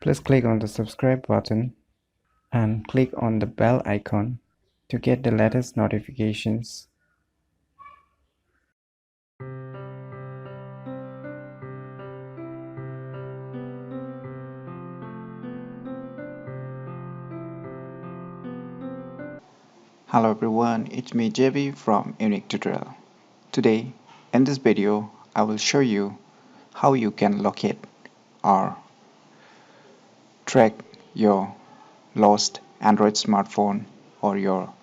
Please click on the subscribe button and click on the bell icon to get the latest notifications. Hello everyone, it's me JB from Unique Tutorial. Today, in this video, I will show you how you can locate or track your lost Android smartphone or your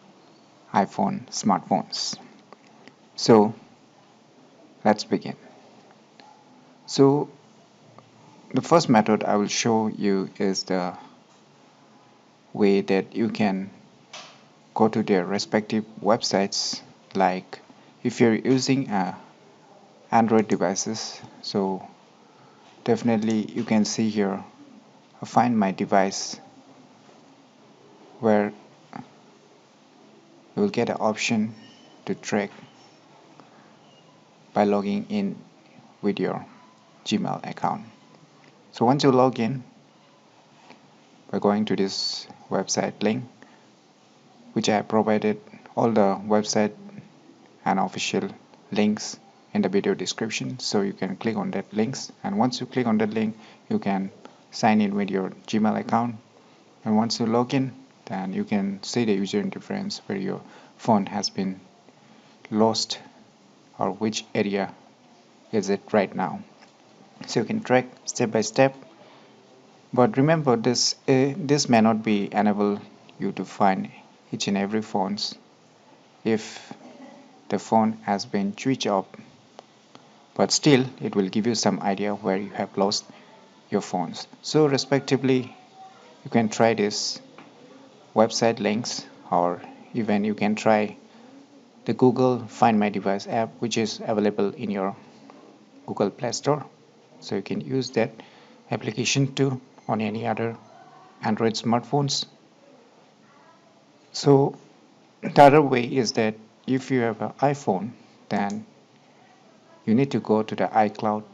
iPhone smartphones. So, let's begin. So, the first method I will show you is the way that you can go to their respective websites, like if you're using Android devices, so definitely you can see here find my device, where you will get an option to track by logging in with your Gmail account. So once you log in by going to this website link, which I have provided all the website and official links in the video description, so you can click on that links, and once you click on that link you can sign in with your Gmail account, and once you log in, then you can see the user interface where your phone has been lost or which area is it right now, so you can track step by step. But remember, this may not be enable you to find each and every phones if the phone has been switched off, but still it will give you some idea where you have lost your phones. So respectively, you can try this website links, or even you can try the Google Find My Device app, which is available in your Google Play Store. So you can use that application too on any other Android smartphones. So the other way is that if you have an iPhone, then you need to go to the iCloud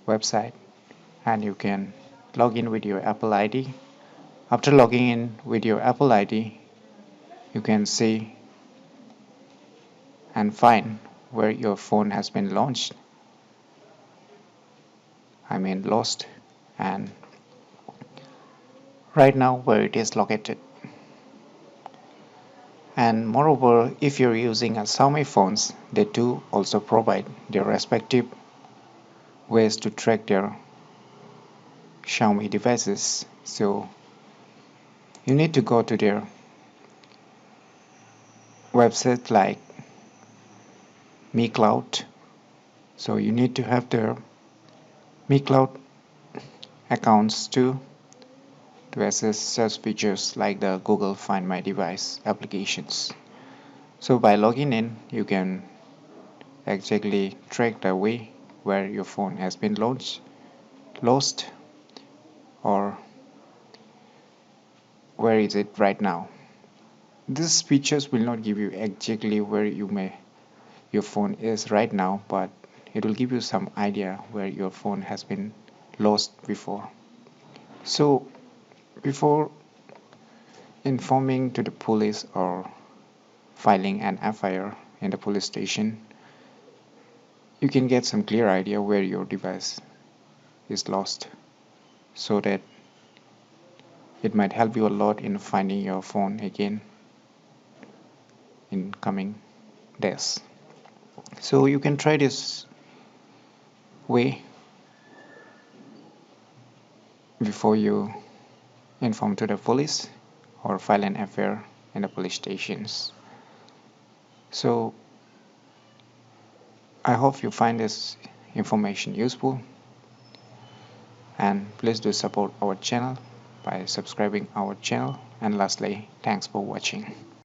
website and you can log in with your Apple ID. After logging in with your Apple ID, you can see and find where your phone has been launched, lost, and right now where it is located. And moreover, if you're using a Xiaomi phones, they do also provide their respective ways to track their Xiaomi devices. So you need to go to their website like Mi Cloud. So you need to have their Mi Cloud accounts too to access such features like the Google Find My Device applications. So by logging in, you can exactly track the way where your phone has been lost, or where is it right now. These features will not give you exactly where your phone is right now, but it will give you some idea where your phone has been lost before. So before informing to the police or filing an FIR in the police station, you can get some clear idea where your device is lost, so that it might help you a lot in finding your phone again in coming days. So you can try this way before you inform to the police or file an FIR in the police stations. So I hope you find this information useful, and please do support our channel by subscribing our channel, and lastly, thanks for watching.